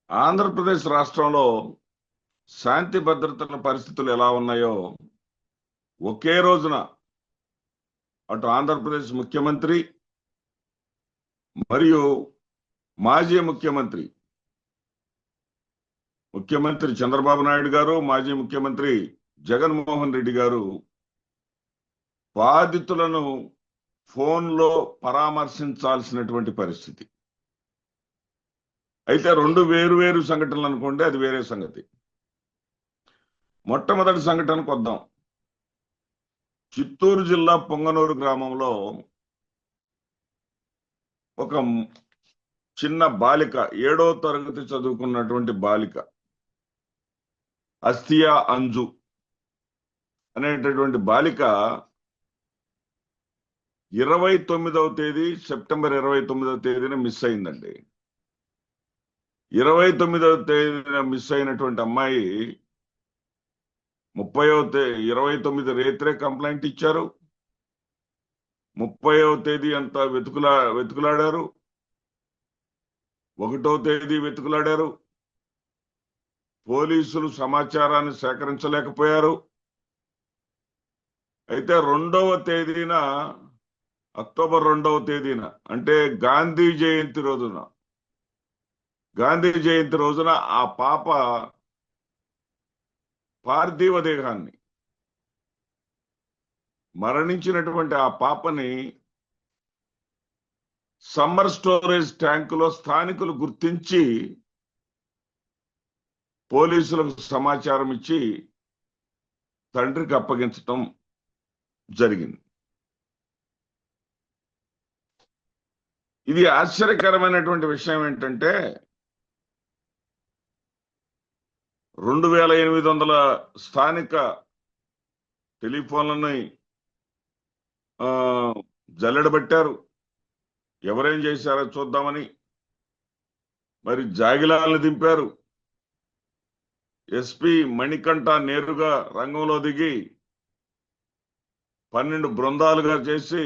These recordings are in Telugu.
ఆంధ్రప్రదేశ్ రాష్ట్రంలో శాంతి భద్రతల పరిస్థితులు ఎలా ఉన్నాయో ఒకే రోజున అటు ఆంధ్రప్రదేశ్ ముఖ్యమంత్రి మరియు మాజీ ముఖ్యమంత్రి చంద్రబాబు నాయుడు గారు, మాజీ ముఖ్యమంత్రి జగన్మోహన్ రెడ్డి గారు బాధితులను ఫోన్లో పరామర్శించాల్సినటువంటి పరిస్థితి. అయితే రెండు వేరు సంఘటనలు అనుకోండి, అది వేరే సంగతి. మొట్టమొదటి సంఘటనకు వద్దాం. చిత్తూరు జిల్లా పొంగనూరు గ్రామంలో ఒక చిన్న బాలిక, 7వ తరగతి చదువుకున్నటువంటి బాలిక అస్తియా అంజు అనేటటువంటి బాలిక 29వ తేదీ, సెప్టెంబర్ 29వ తేదీన మిస్ అయిందండి. 29వ తేదీన మిస్ అయినటువంటి అమ్మాయి 29 రేత్రే కంప్లైంట్ ఇచ్చారు. 30వ తేదీ అంతా వెతుకులాడారు. 1వ తేదీ వెతుకులాడారు. పోలీసులు సమాచారాన్ని సేకరించలేకపోయారు. అయితే 2వ తేదీన, అక్టోబర్ 2వ తేదీన, అంటే గాంధీ జయంతి రోజున ఆ పాప పార్థివ దేహాన్ని, మరణించినటువంటి ఆ పాపని సమ్మర్ స్టోరేజ్ ట్యాంకులో స్థానికులు గుర్తించి పోలీసులకు సమాచారం ఇచ్చి తండ్రికి అప్పగించటం జరిగింది. ఇది ఆశ్చర్యకరమైనటువంటి విషయం ఏంటంటే 2800 స్థానిక టెలిఫోన్లని జల్లెడబట్టారు. ఎవరేం చేశారో చూద్దామని మరి జాగిలాలను దింపారు. ఎస్పీ మణికంఠ నేరుగా రంగంలో దిగి 12 బృందాలుగా చేసి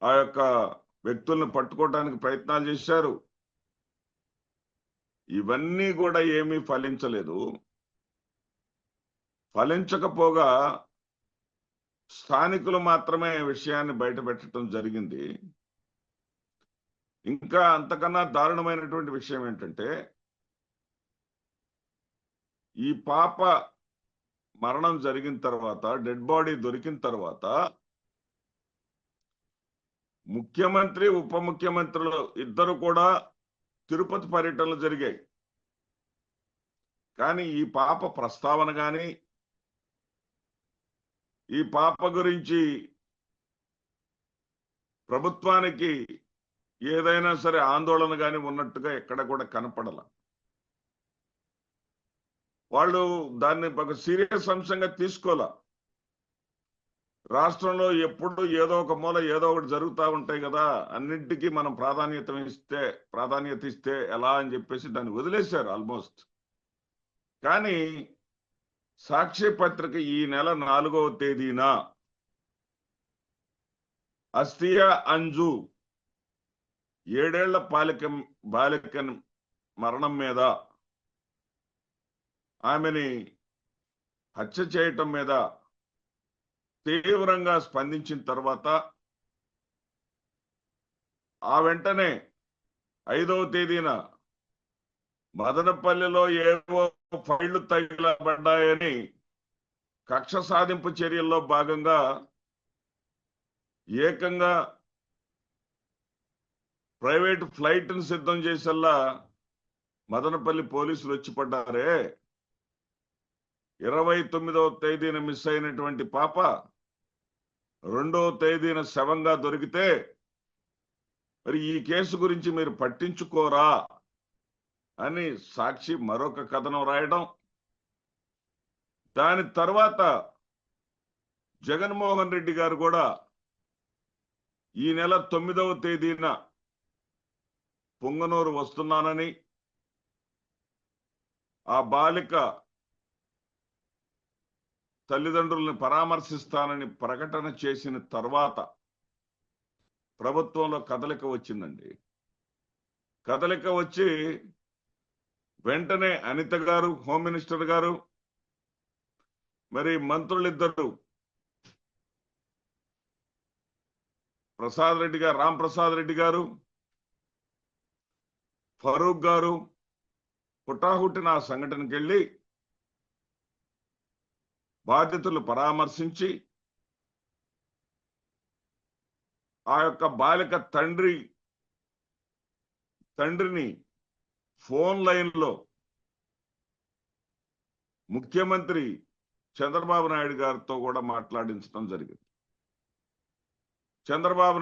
ఆ యొక్క వ్యక్తుల్ని పట్టుకోవడానికి ప్రయత్నాలు చేశారు. ఇవన్నీ కూడా ఏమీ ఫలించలేదు. ఫలించకపోగా స్థానికులు మాత్రమే విషయాన్ని బయటపెట్టడం జరిగింది. ఇంకా అంతకన్నా దారుణమైనటువంటి విషయం ఏంటంటే, ఈ పాప మరణం జరిగిన తర్వాత, డెడ్ బాడీ దొరికిన తర్వాత ముఖ్యమంత్రి, ఉప ముఖ్యమంత్రులు ఇద్దరు కూడా తిరుపతి పర్యటనలు జరిగాయి. కానీ ఈ పాప ప్రస్తావన కానీ, ఈ పాప గురించి ప్రభుత్వానికి ఏదైనా సరే ఆందోళన కానీ ఉన్నట్టుగా ఎక్కడ కూడా కనపడల. వాళ్ళు దాన్ని ఒక సీరియస్ అంశంగా తీసుకోలే. రాష్ట్రంలో ఎప్పుడు ఏదో ఒక మూల ఏదో ఒకటి జరుగుతూ ఉంటాయి కదా, అన్నింటికీ మనం ప్రాధాన్యత ఇస్తే ఎలా అని చెప్పేసి దాన్ని వదిలేశారు ఆల్మోస్ట్. కానీ సాక్షి పత్రిక ఈ నెల 4వ తేదీన అస్తియా అంజు 7 ఏళ్ల బాలిక మరణం మీద, ఆమెని హత్య చేయటం మీద తీవ్రంగా స్పందించిన తర్వాత ఆ వెంటనే 5వ తేదీన మదనపల్లిలో ఏవో ఫైళ్లు తగిలబడ్డాయని కక్ష సాధింపు చర్యల్లో భాగంగా ఏకంగా ప్రైవేట్ ఫ్లైట్ ను సిద్ధం చేసేలా మదనపల్లి పోలీసులు వచ్చి పడ్డారే. 29వ తేదీన మిస్ అయినటువంటి పాప 2వ తేదీన శవంగా దొరికితే మరి ఈ కేసు గురించి మీరు పట్టించుకోరా అని సాక్షి మరొక కథనం రాయడం. దాని తర్వాత జగన్మోహన్ రెడ్డి గారు కూడా ఈ నెల 9వ తేదీన పొంగనూరు వస్తున్నానని, ఆ బాలిక తల్లిదండ్రులను పరామర్శిస్తానని ప్రకటన చేసిన తర్వాత ప్రభుత్వంలో కదలిక వచ్చిందండి. కదలిక వచ్చి వెంటనే అనిత గారు, హోమ్ మినిస్టర్ గారు, మరి మంత్రులిద్దరు ప్రసాద్ రెడ్డి గారు, రామ్ ప్రసాద్ రెడ్డి గారు, ఫరూక్ గారు హుటాహుటిన ఆ సంఘటనకి వెళ్ళి బాధితులు పరామర్శించి ఆ యొక్క బాలిక తండ్రిని ఫోన్ లైన్లో ముఖ్యమంత్రి చంద్రబాబు నాయుడు గారితో కూడా మాట్లాడించడం జరిగింది. చంద్రబాబు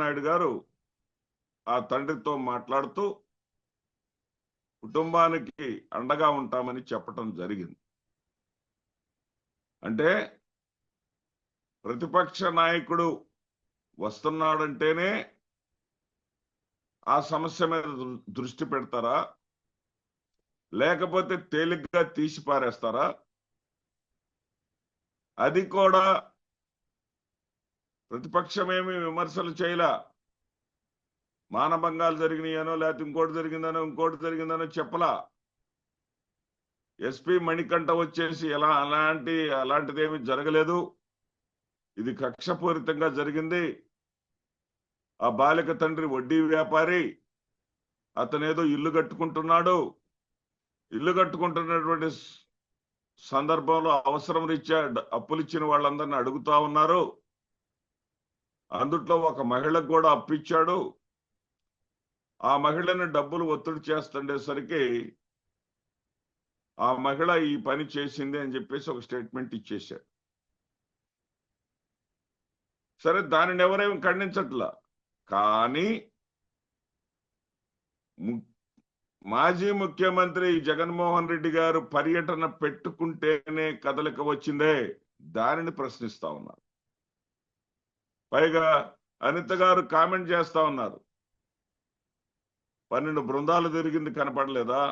నాయుడు గారు ఆ తండ్రితో మాట్లాడుతూ కుటుంబానికి అండగా ఉంటామని చెప్పటం జరిగింది. అంటే ప్రతిపక్ష నాయకుడు వస్తున్నాడంటేనే ఆ సమస్య మీద దృష్టి పెడతారా, లేకపోతే తేలిగ్గా తీసి పారేస్తారా? అది కూడా ప్రతిపక్షమేమి విమర్శలు చేయలా. మానభంగాలు జరిగినాయనో లేకపోతే ఇంకోటి జరిగిందనో చెప్పలా. ఎస్పీ మణికంఠ వచ్చేసి అలాంటిదేమీ జరగలేదు, ఇది కక్షపూరితంగా జరిగింది, ఆ బాలిక తండ్రి వడ్డీ వ్యాపారి, అతనేదో ఇల్లు కట్టుకుంటున్నటువంటి సందర్భంలో అవసరం రీత్యా అప్పులు ఇచ్చిన వాళ్ళందరినీ అడుగుతా ఉన్నారు, అందుట్లో ఒక మహిళకు కూడా అప్పిచ్చాడు, ఆ మహిళని డబ్బులు ఒత్తిడి చేస్తుండేసరికి ఆ మహిళ ఈ పని చేసింది అని చెప్పేసి ఒక స్టేట్మెంట్ ఇచ్చేశారు. సరే, దానిని ఎవరేమి ఖండించట్లా. కానీ మాజీ ముఖ్యమంత్రి జగన్మోహన్ రెడ్డి గారు పర్యటన పెట్టుకుంటేనే కదలిక వచ్చిందే, దానిని ప్రశ్నిస్తా ఉన్నారు. పైగా అనిత గారు కామెంట్ చేస్తా ఉన్నారు, 12 బృందాలు తిరిగింది కనపడలేదా,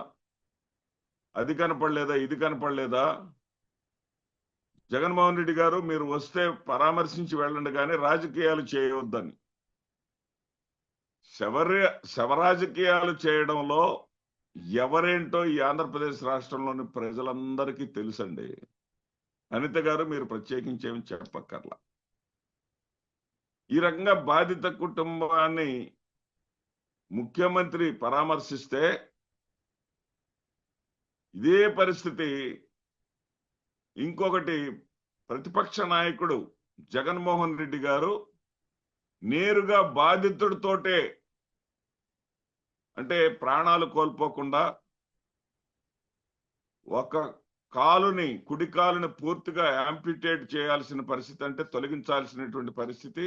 అది కనపడలేదా, ఇది కనపడలేదా? జగన్మోహన్ రెడ్డి గారు మీరు వస్తే పరామర్శించి వెళ్ళండి కానీ రాజకీయాలు చేయవద్దని. శవరాజకీయాలు చేయడంలో ఎవరేంటో ఈ ఆంధ్రప్రదేశ్ రాష్ట్రంలోని ప్రజలందరికీ తెలుసండి. అనిత గారు మీరు ప్రత్యేకించేమి చెప్పక్కర్లా. ఈ రకంగా బాధిత కుటుంబాన్ని ముఖ్యమంత్రి పరామర్శిస్తే ఇదే పరిస్థితి ఇంకొకటి ప్రతిపక్ష నాయకుడు జగన్మోహన్ రెడ్డి గారు నేరుగా బాధితుడితోటే, అంటే ప్రాణాలు కోల్పోకుండా ఒక కుడి కాలుని పూర్తిగా యాంపిటేట్ చేయాల్సిన పరిస్థితి, అంటే తొలగించాల్సినటువంటి పరిస్థితి,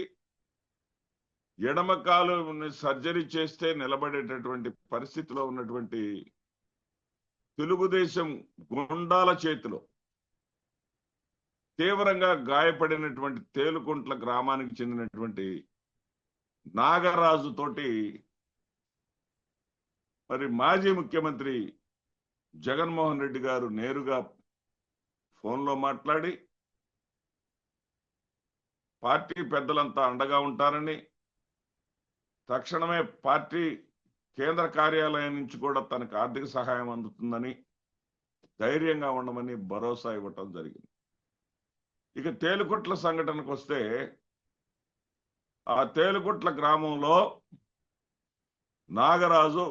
ఎడమ కాలుని సర్జరీ చేస్తే నిలబడేటటువంటి పరిస్థితిలో ఉన్నటువంటి తెలుగుదేశం గుండాల చేతిలో తీవ్రంగా గాయపడినటువంటి తేలుకుంట్ల గ్రామానికి చెందినటువంటి నాగరాజు తోటి మరి మాజీ ముఖ్యమంత్రి జగన్మోహన్ రెడ్డి గారు నేరుగా ఫోన్లో మాట్లాడి పార్టీ పెద్దలంతా అండగా ఉంటారని, తక్షణమే పార్టీ కేంద్ర కార్యాలయం నుంచి కూడా తనకు ఆర్థిక సహాయం అందుతుందని, ధైర్యంగా ఉండమని భరోసా ఇవ్వటం జరిగింది. ఇక తేలుకుట్ల సంఘటనకు వస్తే, ఆ తేలుకుట్ల గ్రామంలో నాగరాజు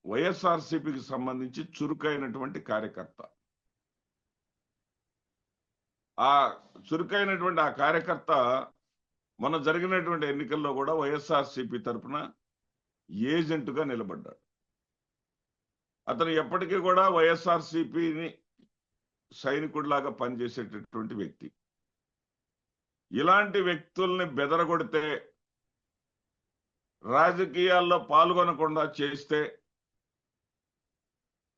వైఎస్ఆర్సీపీకి సంబంధించి చురుకైనటువంటి కార్యకర్త. ఆ చురుకైనటువంటి ఆ కార్యకర్త మొన్న జరిగినటువంటి ఎన్నికల్లో కూడా వైఎస్ఆర్సీపీ తరఫున ఏజెంటుగా నిలబడ్డాడు. అతను ఎప్పటికీ కూడా వైఎస్ఆర్సీపీని సైనికుడిలాగా పనిచేసేటటువంటి వ్యక్తి. ఇలాంటి వ్యక్తుల్ని బెదరగొడితే, రాజకీయాల్లో పాల్గొనకుండా చేస్తే,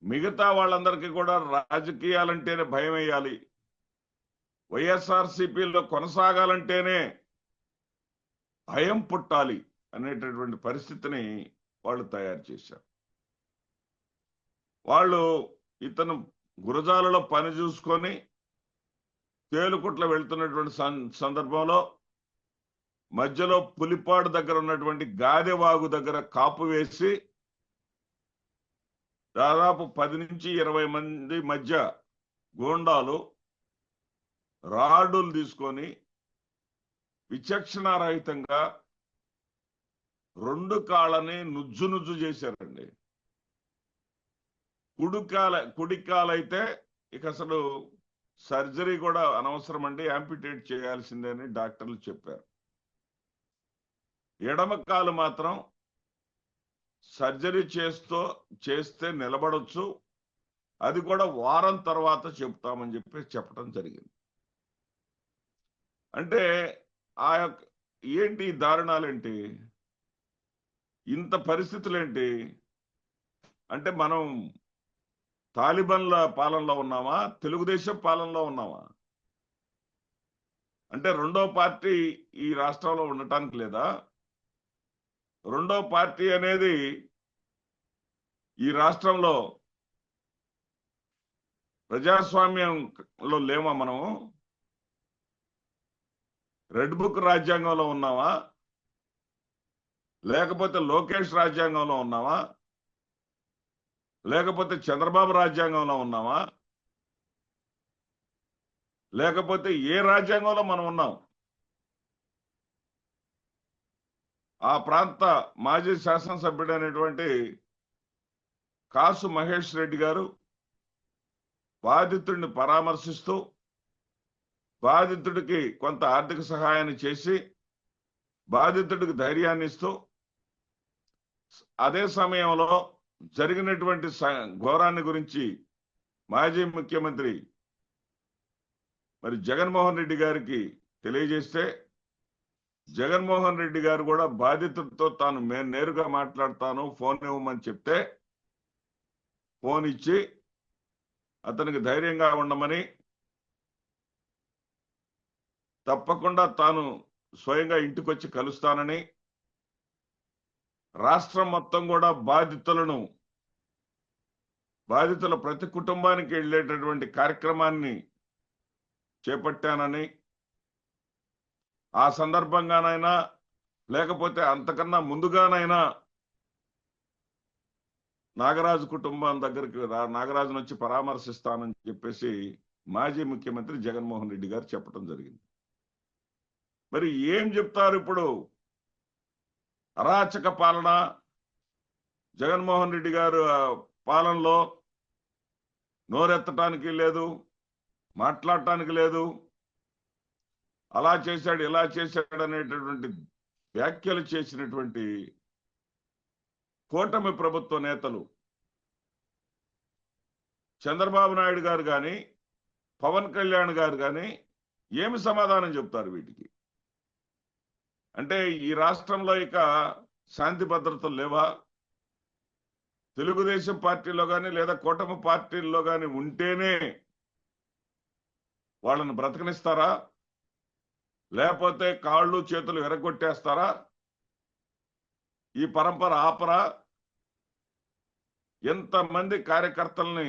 మిగతా వాళ్ళందరికీ కూడా రాజకీయాలంటేనే భయం వేయాలి, వైఎస్ఆర్సీపీలో కొనసాగాలంటేనే భయం పుట్టాలి అనేటటువంటి పరిస్థితిని వాళ్ళు తయారు చేశారు. వాళ్ళు ఇతను గురజాలలో పని చూసుకొని తేలుకుట్ల వెళ్తున్నటువంటి సందర్భంలో మధ్యలో పులిపాడు దగ్గర ఉన్నటువంటి గాదెవాగు దగ్గర కాపు వేసి దాదాపు 10 నుంచి 20 మంది మధ్య గూండాలు రాడ్డులు తీసుకొని విచక్షణారహితంగా 2 కాళ్ళని నుజ్జు చేశారండి. కుడికాలైతే ఇక అసలు సర్జరీ కూడా అనవసరం అండి, యాంపిటేట్ చేయాల్సిందే అని డాక్టర్లు చెప్పారు. ఎడమ కాలు మాత్రం సర్జరీ చేస్తే నిలబడొచ్చు, అది కూడా వారం తర్వాత చెప్తామని చెప్పడం జరిగింది. అంటే ఆ యొక్క ఏంటి దారుణాలేంటి, ఇంత పరిస్థితులేంటి అంటే మనం తాలిబాన్ల పాలనలో ఉన్నామా, తెలుగుదేశం పాలనలో ఉన్నామా? అంటే రెండో పార్టీ ఈ రాష్ట్రంలో ఉండటానికి లేదా? రెండో పార్టీ అనేది ఈ రాష్ట్రంలో ప్రజాస్వామ్యంలో లేమా మనము? రెడ్ బుక్ రాజ్యాంగంలో ఉన్నావా, లేకపోతే లోకేష్ రాజ్యాంగంలో ఉన్నావా, లేకపోతే చంద్రబాబు రాజ్యాంగంలో ఉన్నావా, లేకపోతే ఏ రాజ్యాంగంలో మనం ఉన్నాం? ఆ ప్రాంత మాజీ శాసనసభ్యుడైనటువంటి కాసు మహేష్ రెడ్డి గారు బాధితుడిని పరామర్శిస్తూ బాధితుడికి కొంత ఆర్థిక సహాయాన్ని చేసి బాధితుడికి ధైర్యాన్ని ఇస్తూ అదే సమయంలో జరిగినటువంటి ఘోరాన్ని గురించి మాజీ ముఖ్యమంత్రి మరి జగన్మోహన్ రెడ్డి గారికి తెలియజేస్తే జగన్మోహన్ రెడ్డి గారు కూడా బాధితుడితో తాను నేరుగా మాట్లాడతాను, ఫోన్ ఇవ్వమని చెప్తే ఫోన్ ఇచ్చి అతనికి ధైర్యంగా ఉండమని, తప్పకుండా తాను స్వయంగా ఇంటికొచ్చి కలుస్తానని, రాష్ట్రం మొత్తం కూడా బాధితుల ప్రతి కుటుంబానికి వెళ్ళేటటువంటి కార్యక్రమాన్ని చేపట్టానని, ఆ సందర్భంగానైనా లేకపోతే అంతకన్నా ముందుగానైనా నాగరాజు కుటుంబం దగ్గరికి నాగరాజును వచ్చి పరామర్శిస్తానని చెప్పేసి మాజీ ముఖ్యమంత్రి జగన్మోహన్ రెడ్డి గారు చెప్పడం జరిగింది. మరి ఏం చెప్తారు ఇప్పుడు? అరాచక పాలన జగన్మోహన్ రెడ్డి గారు పాలనలో నోరెత్తటానికి లేదు, మాట్లాడటానికి లేదు, అలా చేశాడు ఇలా చేశాడు అనేటటువంటి వ్యాఖ్యలు చేసినటువంటి కూటమి ప్రభుత్వ నేతలు చంద్రబాబు నాయుడు గారు కానీ పవన్ కళ్యాణ్ గారు కానీ ఏమి సమాధానం చెప్తారు వీటికి? అంటే ఈ రాష్ట్రంలో ఇక శాంతి భద్రతలు లేవా? తెలుగుదేశం పార్టీలో కానీ లేదా కూటమి పార్టీల్లో కానీ ఉంటేనే వాళ్ళని బ్రతకనిస్తారా, లేకపోతే కాళ్ళు చేతులు ఎరగొట్టేస్తారా? ఈ పరంపర ఆపరా? ఎంతమంది కార్యకర్తల్ని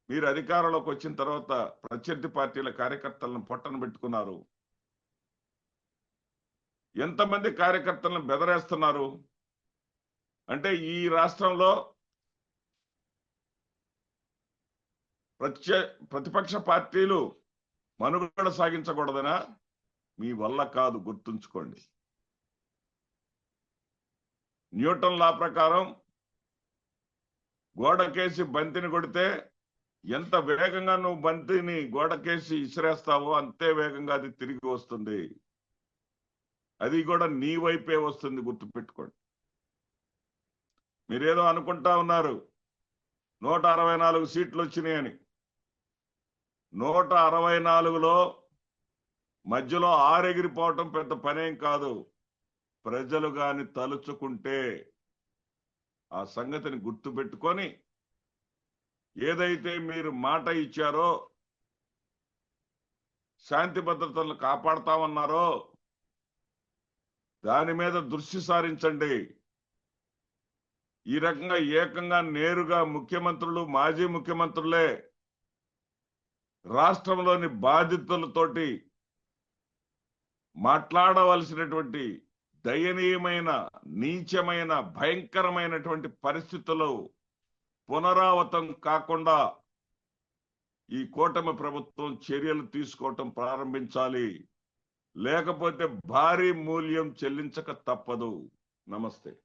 మీరు అధికారంలోకి వచ్చిన తర్వాత ప్రత్యర్థి పార్టీల కార్యకర్తలను పొట్టను పెట్టుకున్నారు? ఎంతమంది కార్యకర్తలను బెదరేస్తున్నారు? అంటే ఈ రాష్ట్రంలో ప్రతిపక్ష పార్టీలు మనుగడ సాగించకూడదనా? మీ వల్ల కాదు, గుర్తుంచుకోండి. న్యూటన్ లా ప్రకారం గోడకేసి బంతిని కొడితే ఎంత వేగంగా నువ్వు బంతిని గోడకేసి ఇసిరేస్తావో అంతే వేగంగా అది తిరిగి వస్తుంది. అది కూడా నీ వైపే వస్తుంది, గుర్తుపెట్టుకోండి. మీరేదో అనుకుంటా ఉన్నారు 164 సీట్లు వచ్చినాయని. 164లో మధ్యలో ఆరెగిరిపోవటం పెద్ద పనేం కాదు. ప్రజలు గాని తలుచుకుంటే ఆ సంగతిని గుర్తుపెట్టుకొని ఏదైతే మీరు మాట ఇచ్చారో, శాంతి భద్రతలను కాపాడతామన్నారో దాని మీద దృష్టి సారించండి. ఈ రకంగా ఏకంగా నేరుగా ముఖ్యమంత్రులు మాజీ ముఖ్యమంత్రులే రాష్ట్రంలోని బాధితులతోటి మాట్లాడవలసినటువంటి దయనీయమైన, నీచమైన, భయంకరమైనటువంటి పరిస్థితులు పునరావృతం కాకుండా ఈ కూటమి ప్రభుత్వం చర్యలు తీసుకోవటం ప్రారంభించాలి. లేకపోతే భారీ మూల్యం చెల్లించక తప్పదు. నమస్తే.